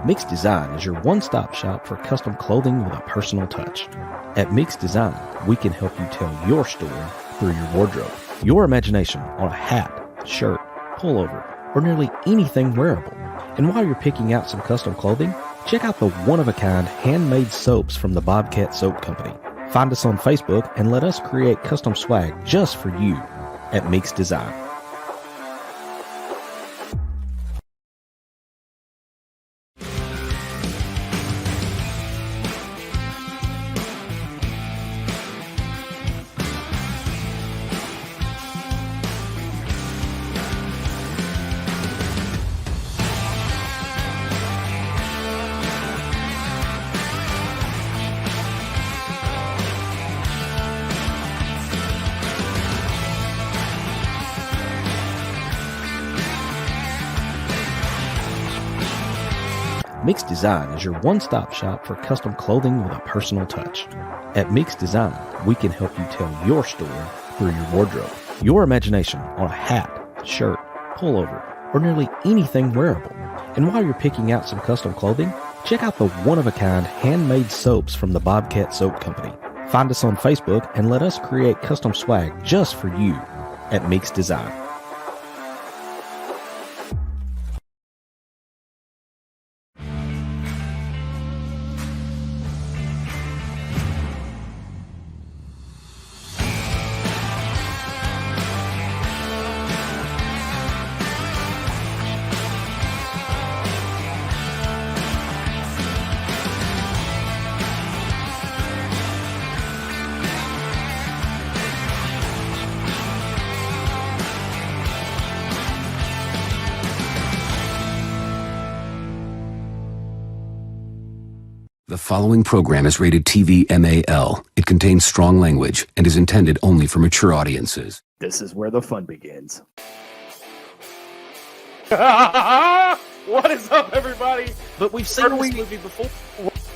Mixed Design is your one-stop shop for custom clothing with a personal touch. At Mixed Design, we can help you tell your story through your wardrobe. Your imagination on a hat, shirt, pullover, or nearly anything wearable. And while you're picking out some custom clothing, check out the one-of-a-kind handmade soaps from the Bobcat Soap Company. Find us on Facebook and let us create custom swag just for you at Mixed Design. Mixed Design is your one-stop shop for custom clothing with a personal touch. At Mixed Design, we can help you tell your story through your wardrobe. Your imagination on a hat, shirt, pullover, or nearly anything wearable. And while you're picking out some custom clothing, check out the one-of-a-kind handmade soaps from the Bobcat Soap Company. Find us on Facebook and let us create custom swag just for you at Mixed Design. The following program is rated TV MAL. It contains strong language and is intended only for mature audiences. This is where the fun begins. What is up, everybody? But we've seen this movie before.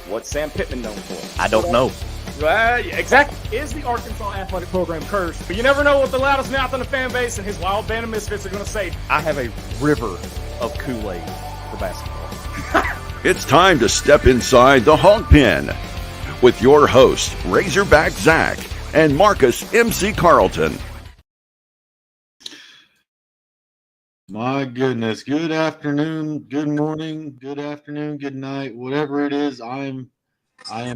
What's Sam Pittman known for? I don't know. Exactly. Is the Arkansas athletic program cursed? But you never know what the loudest mouth in the fan base and his wild band of misfits are going to say. I have a river of Kool-Aid for basketball. It's time to step inside the Hog Pen with your hosts, Razorback Zach and Marcus MC Carlton. My goodness. Good afternoon, good morning, good afternoon, good night, whatever it is. I am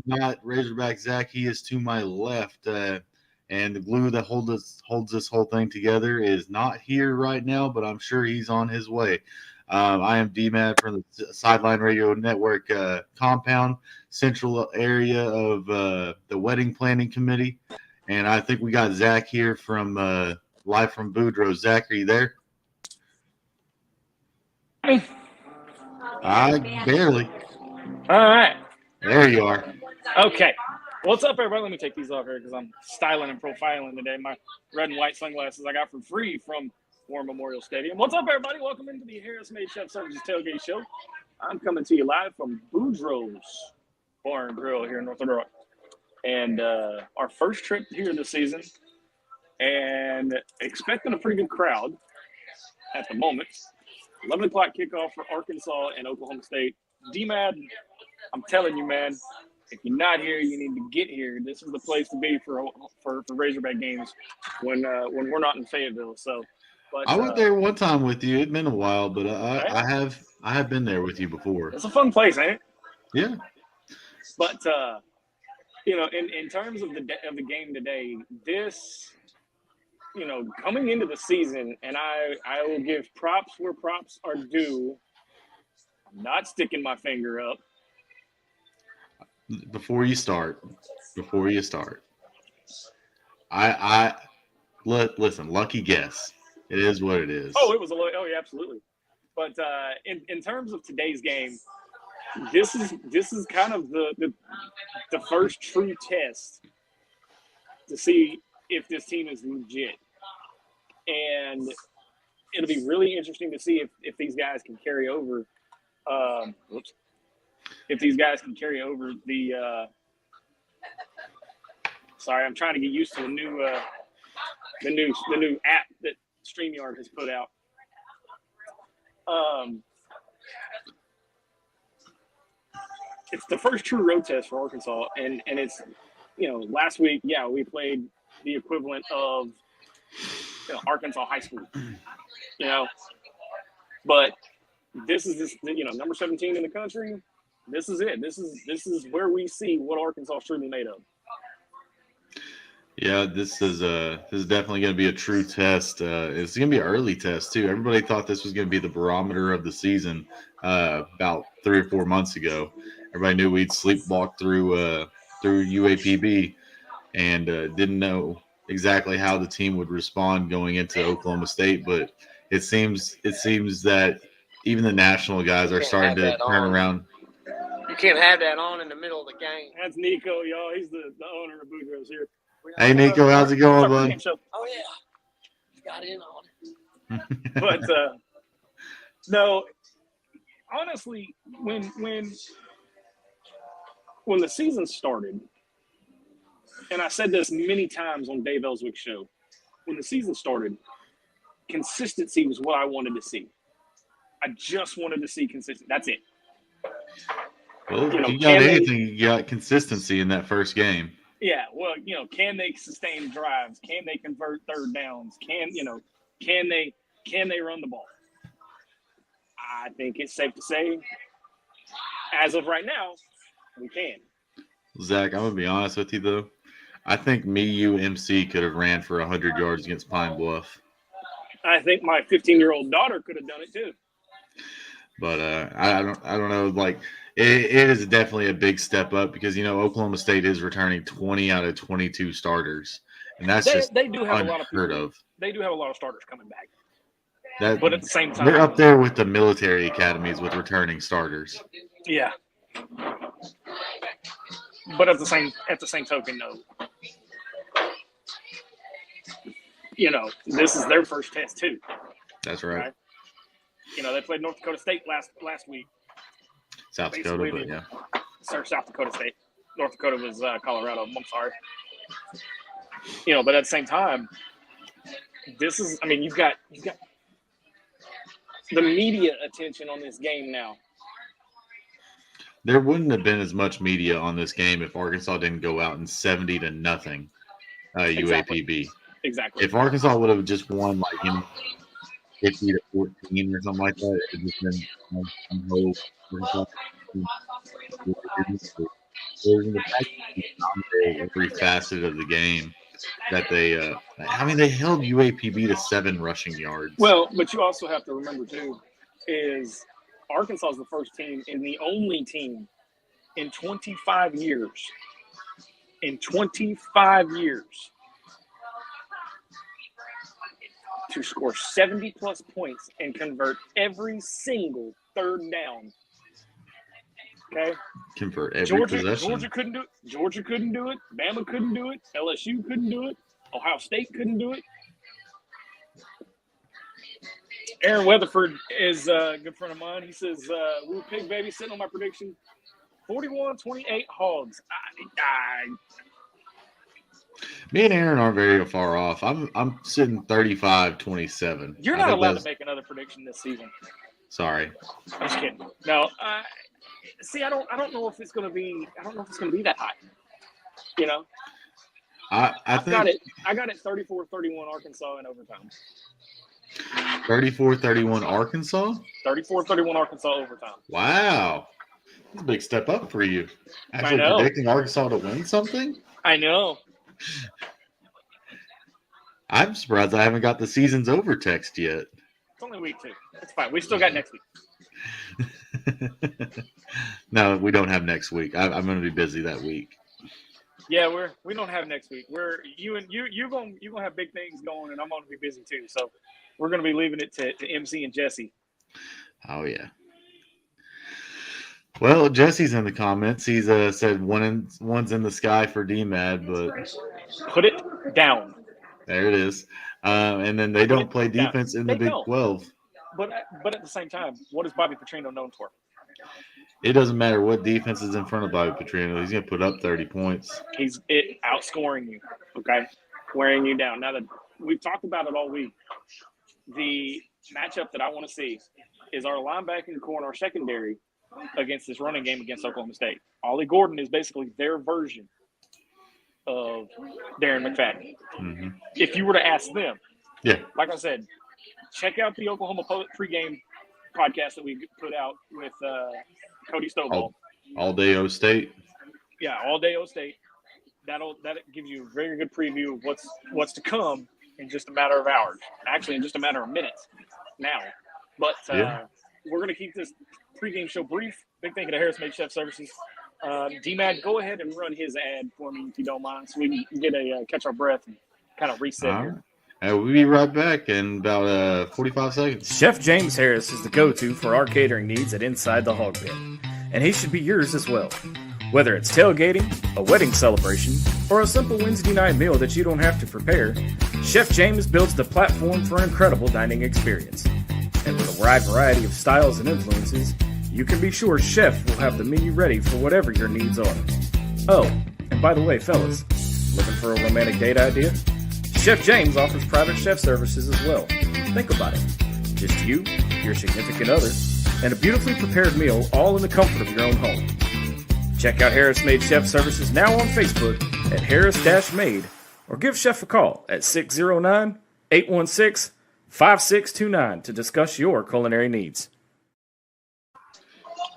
not Razorback Zach. He is to my left. And the glue that holds this whole thing together is not here right now, but I'm sure he's on his way. I am D-Mad from the Sideline Radio Network compound, central area of the Wedding Planning Committee. And I think we got Zach here from live from Boudreaux. Zach, are you there? I barely. All right. There you are. Okay. What's up, everybody? Let me take these off here because I'm styling and profiling today. My red and white sunglasses I got for free from War Memorial Stadium. What's up, everybody? Welcome into the Harris Made Chef Services Tailgate Show. I'm coming to you live from Boudreaux's Bar and Grill here in North Little Rock. And our first trip here this season, and expecting a pretty good crowd at the moment. 11 o'clock kickoff for Arkansas and Oklahoma State. D-Mad, I'm telling you, man, if you're not here, you need to get here. This is the place to be for Razorback games when we're not in Fayetteville. So. But, I went there one time with you. It'd been a while, but I have been there with you before. It's a fun place, ain't it? Yeah. But in terms of the game today, this, coming into the season, and I will give props where props are due. I'm not sticking my finger up. Before you start, listen. Lucky guess. It is what it is. Oh, yeah, absolutely. But in terms of today's game, this is kind of the first true test to see if this team is legit, and it'll be really interesting to see if these guys can carry over. If these guys can carry over the. Sorry, I'm trying to get used to the new app that StreamYard has put out. it's the first true road test for Arkansas, and it's, last week, we played the equivalent of Arkansas high school, but this is number 17 in the country. This is it. This is where we see what Arkansas is truly made of. Yeah, this is definitely going to be a true test. It's going to be an early test too. Everybody thought this was going to be the barometer of the season about 3 or 4 months ago. Everybody knew we'd sleepwalk through UAPB and didn't know exactly how the team would respond going into Oklahoma State. But it seems that even the national guys are starting to turn around. You can't have that on in the middle of the game. That's Nico, y'all. He's the owner of Boudreaux's here. Hey, Nico, how's it going, bud? Oh, yeah. Got in on it. But, no, honestly, when the season started, and I said this many times on Dave Ellswick's show, when the season started, consistency was what I wanted to see. I just wanted to see consistency. That's it. Well, if you got anything, you got consistency in that first game. Yeah, well, can they sustain drives? Can they convert third downs? Can they run the ball? I think it's safe to say, as of right now, we can. Zach, I'm gonna be honest with you though. I think you, MC could have ran for 100 yards against Pine Bluff. I think my 15-year-old daughter could have done it too. But I don't know. Like it is definitely a big step up because Oklahoma State is returning 20 out of 22 starters, and that's they do have a lot of people. Of. They do have a lot of starters coming back. But at the same time, they're up there with the military academies with returning starters. Yeah. But at the same token, though, this is their first test too. That's right. They played North Dakota State last week. South Dakota, but yeah. Sorry, South Dakota State. North Dakota was Colorado. I'm sorry. But at the same time, this is. I mean, you've got the media attention on this game now. There wouldn't have been as much media on this game if Arkansas didn't go out in 70-0 UAPB. Exactly. If Arkansas would have just won 50-14 or something like that, it would have been every facet of the game that they held UAPB to 7 rushing yards. Well, but you also have to remember too is Arkansas is the first team and the only team in 25 years to score 70-plus points and convert every single third down. Okay? Convert every possession. Georgia couldn't do it. Georgia couldn't do it. Bama couldn't do it. LSU couldn't do it. Ohio State couldn't do it. Aaron Weatherford is a good friend of mine. He says, we were pig baby sitting on my prediction. 41-28 Hogs. Me and Aaron aren't very far off. I'm sitting 35-27. You're not allowed to make another prediction this season. Sorry. I'm just kidding. No, see, I don't know if it's going to be. I don't know if it's going to be that high. I got it 34-31 Arkansas in overtime. 34-31 Arkansas? 34-31 Arkansas overtime. Wow. That's a big step up for you. Actually predicting Arkansas to win something? I know. I'm surprised I haven't got the season's over text yet. It's only week 2. It's fine. We still got next week. No, we don't have next week. I'm going to be busy that week. Yeah, we don't have next week. You're gonna have big things going, and I'm gonna be busy too. So we're gonna be leaving it to MC and Jesse. Oh yeah. Well, Jesse's in the comments. He's said one's in the sky for DMAD, but put it down. There it is. And then they don't play defense in the Big 12. But at the same time, what is Bobby Petrino known for? It doesn't matter what defense is in front of Bobby Petrino. He's going to put up 30 points. He's outscoring you, okay, wearing you down. Now that we've talked about it all week, the matchup that I want to see is our linebacking core and our secondary against this running game against Oklahoma State. Ollie Gordon is basically their version of Darren McFadden. Mm-hmm. If you were to ask them, Yeah. like I said, check out the Oklahoma pregame podcast that we put out with Cody Stovall. All day O State. Yeah, all day O State. That gives you a very good preview of what's to come in just a matter of hours. Actually, in just a matter of minutes now. But we're going to keep this pregame show brief. Big thank you to Harris Made Chef Services. D-Mac, go ahead and run his ad for me if you don't mind, so we can get a catch our breath and kind of reset here. We'll be right back in about 45 seconds. Chef James Harris is the go-to for our catering needs at Inside the Hog Pen, and he should be yours as well. Whether it's tailgating, a wedding celebration, or a simple Wednesday night meal that you don't have to prepare, Chef James builds the platform for an incredible dining experience. And with a wide variety of styles and influences, you can be sure Chef will have the menu ready for whatever your needs are. Oh, and by the way, fellas, looking for a romantic date idea? Chef James offers private chef services as well. Think about it. Just you, your significant other, and a beautifully prepared meal all in the comfort of your own home. Check out Harris Made Chef Services now on Facebook at Harris-Made, or give Chef a call at 609-816-5629 to discuss your culinary needs.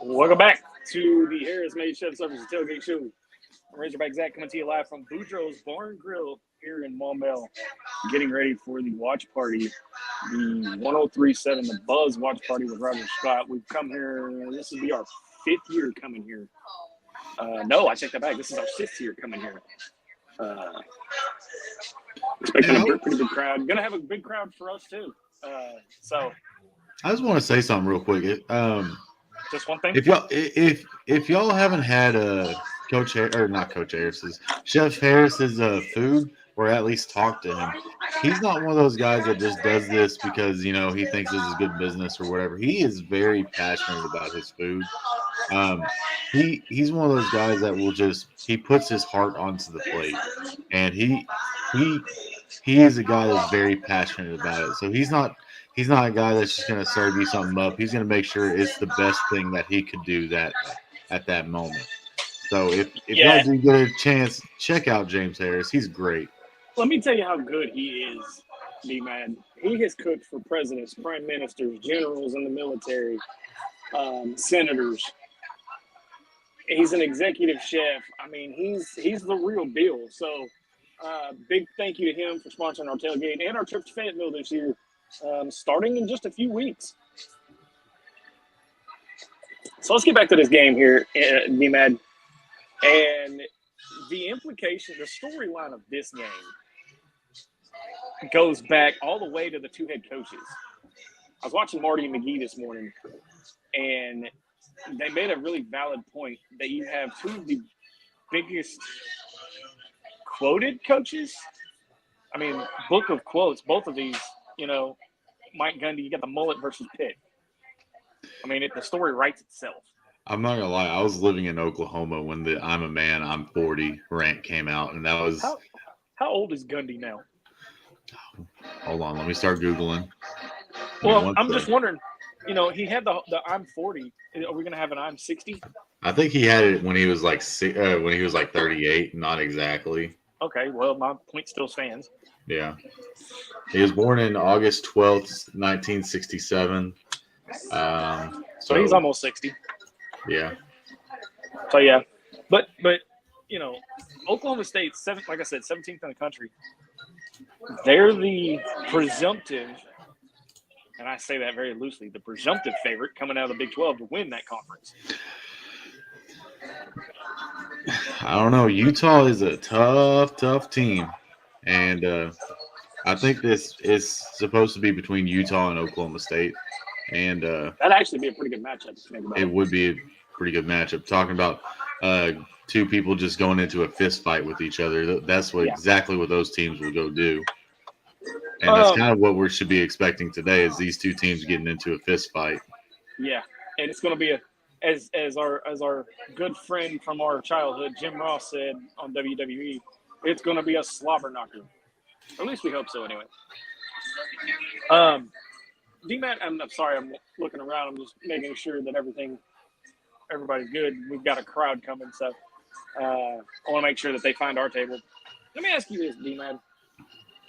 Welcome back to the Harris Made Chef Services Tailgate Show. I'm Razorback Zach coming to you live from Boudreaux's Barn Grill here in Maumelle, getting ready for the watch party, the 1037, the Buzz watch party with Roger Scott. We've come here, this will be our 5th year coming here. No, I take that back. This is our 6th year coming here. Expecting a pretty big crowd. Going to have a big crowd for us too. So I just want to say something real quick. Just one thing. If y'all haven't had Chef Harris's food, or at least talk to him, he's not one of those guys that just does this because he thinks this is good business or whatever. He is very passionate about his food. He's one of those guys that will he puts his heart onto the plate, and he is a guy that's very passionate about it. So he's not a guy that's just going to serve you something up. He's going to make sure it's the best thing that he could do that at that moment. So if y'all do get a chance, check out James Harris. He's great. Let me tell you how good he is, D-Man. He has cooked for presidents, prime ministers, generals in the military, senators. He's an executive chef. I mean, he's the real deal. So big thank you to him for sponsoring our tailgate and our trip to Fayetteville this year, starting in just a few weeks. So let's get back to this game here, D-Man. And the implication, the storyline of this game goes back all the way to the 2 head coaches. I was watching Marty McGee this morning, and they made a really valid point that you have 2 of the biggest quoted coaches. I mean, book of quotes, both of these, Mike Gundy, you got the mullet versus Pitt. I mean, the story writes itself. I'm not gonna lie. I was living in Oklahoma when the "I'm a man, I'm 40" rant came out, and that was. How old is Gundy now? Hold on, let me start googling. Well, I'm just wondering. He had the "I'm 40." Are we gonna have an "I'm 60"? I think he had it when he was like 38. Not exactly. Okay, well, my point still stands. Yeah, he was born in August 12th, 1967. So he's almost 60. Yeah. So yeah, but Oklahoma State's like I said, 17th in the country. They're the presumptive, and I say that very loosely, the presumptive favorite coming out of the Big 12 to win that conference. I don't know. Utah is a tough team, and I think this is supposed to be between Utah and Oklahoma State, and that'd actually be a pretty good matchup. It would be a pretty good matchup. Talking about 2 people just going into a fist fight with each other. That's exactly what those teams will go do. And that's kind of what we should be expecting today is these 2 teams getting into a fist fight. Yeah, and it's going to be as our good friend from our childhood, Jim Ross, said on WWE, it's going to be a slobber knocker. Or at least we hope so anyway. D-Matt, I'm sorry, I'm looking around. I'm just making sure that everything everybody's good. We've got a crowd coming, so I want to make sure that they find our table. Let me ask you this, D-Man.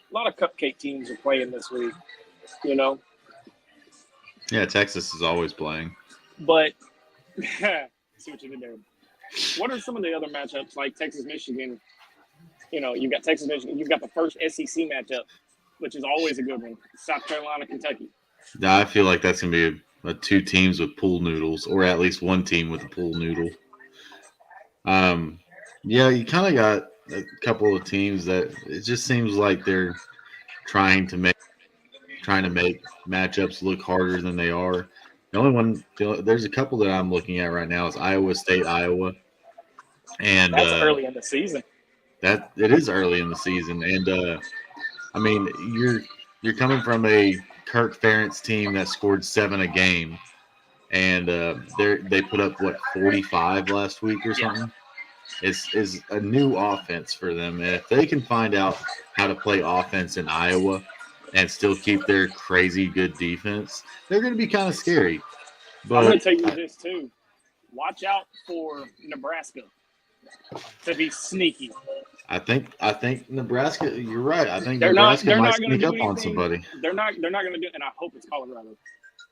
A lot of cupcake teams are playing this week, you know? Yeah, Texas is always playing. But see what you did there. What are some of the other matchups like Texas, Michigan? You know, you've got Texas, Michigan. You've got the first SEC matchup, which is always a good one. South Carolina, Kentucky. I feel like that's going to be a two teams with pool noodles, or at least one team with a pool noodle. Yeah, you kind of got a couple of teams that it just seems like they're trying to make matchups look harder than they are. The only one, there's a couple that I'm looking at right now is Iowa State, Iowa, and that's early in the season. That it is early in the season, and I mean you're coming from a Kirk Ferentz team that scored 7 a game, and they put up 45 last week or something. Is a new offense for them, and if they can find out how to play offense in Iowa and still keep their crazy good defense, they're going to be kind of scary. But I'm going to tell you this too: watch out for Nebraska to be sneaky. I think Nebraska. You're right. I think They're Nebraska not might going to sneak do up anything. on somebody. They're not going to do, and I hope it's Colorado.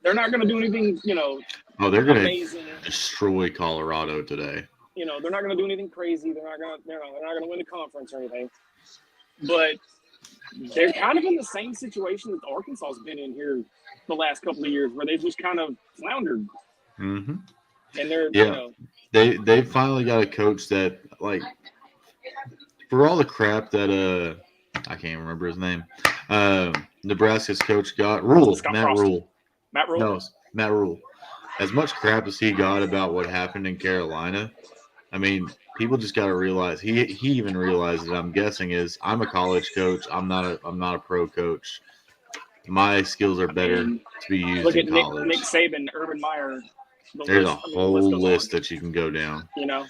They're not going to do anything, you know. Oh, they're going amazing. to destroy Colorado today. You know, they're not going to do anything crazy. They're not going to win the conference or anything. But they're kind of in the same situation that Arkansas's been in here the last couple of years, where they've just kind of floundered. Mm-hmm. And they're, yeah, you know, they finally got a coach that, like, for all the crap that I can't remember his name. Nebraska's coach got Matt Rule. No, Matt Rule. As much crap as he got about what happened in Carolina, I mean, people just got to realize he even realized it. I'm guessing is I'm a college coach. I'm not a pro coach. My skills are better to be used look in at college. Nick Saban, Urban Meyer. There's a whole list that you can go down. You know.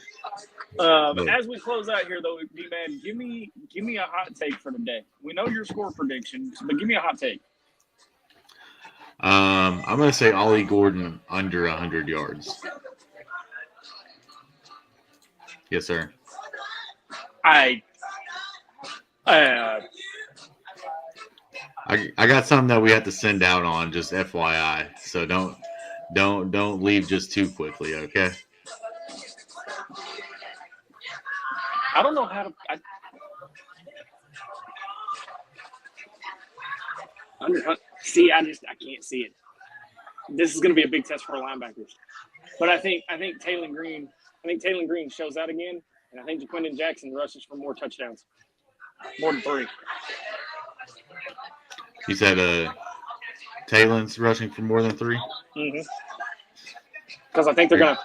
As we close out here, though, D-Man, give me a hot take for today. We know your score predictions, but give me a hot take. I'm going to say Ollie Gordon under 100 yards. Yes, sir. I got something that we have to send out on, just FYI. So don't leave just too quickly, okay? I don't know how to. I can't see it. This is going to be a big test for our linebackers, but I think Taylor Green shows out again, and I think Jaquindon Jackson rushes for more touchdowns, more than 3. You said Taylor's rushing for more than 3. Mm-hmm. Because I think they're going to.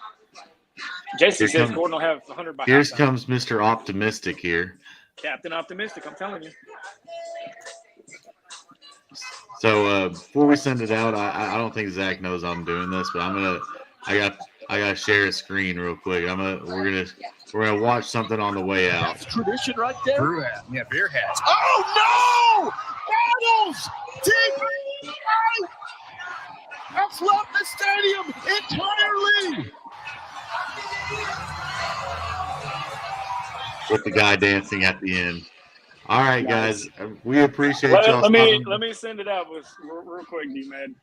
Jason says Gordon will have 100 by Here halftime. comes Mr. Optimistic here. Captain Optimistic, I'm telling you. So before we send it out, I don't think Zach knows I'm doing this, but I gotta share a screen real quick. We're gonna watch something on the way out. That's tradition right there. Brew hat. Yeah, beer hats. Oh no! Battles! TV! That's left the stadium entirely. With the guy dancing at the end. All right, guys. We appreciate y'all. Let me send it out real quick, D-Man.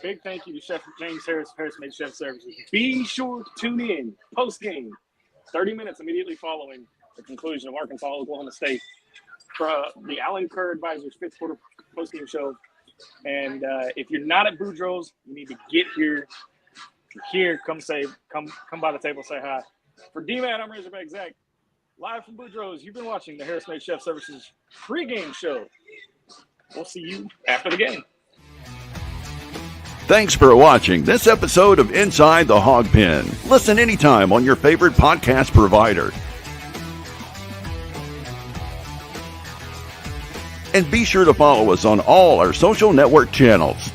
Big thank you to Chef James Harris Made Chef Services. Be sure to tune in post-game, 30 minutes immediately following the conclusion of Arkansas-Oklahoma State for the Allen Kerr Advisors 5th quarter post-game show. And if you're not at Boudreaux's, you need to get here. Here, come by the table, say hi. For D-Man, I'm Razorback Zach. Live from Boudreaux's, you've been watching the Harris Made Chef Services pregame show. We'll see you after the game. Thanks for watching this episode of Inside the Hog Pen. Listen anytime on your favorite podcast provider. And be sure to follow us on all our social network channels.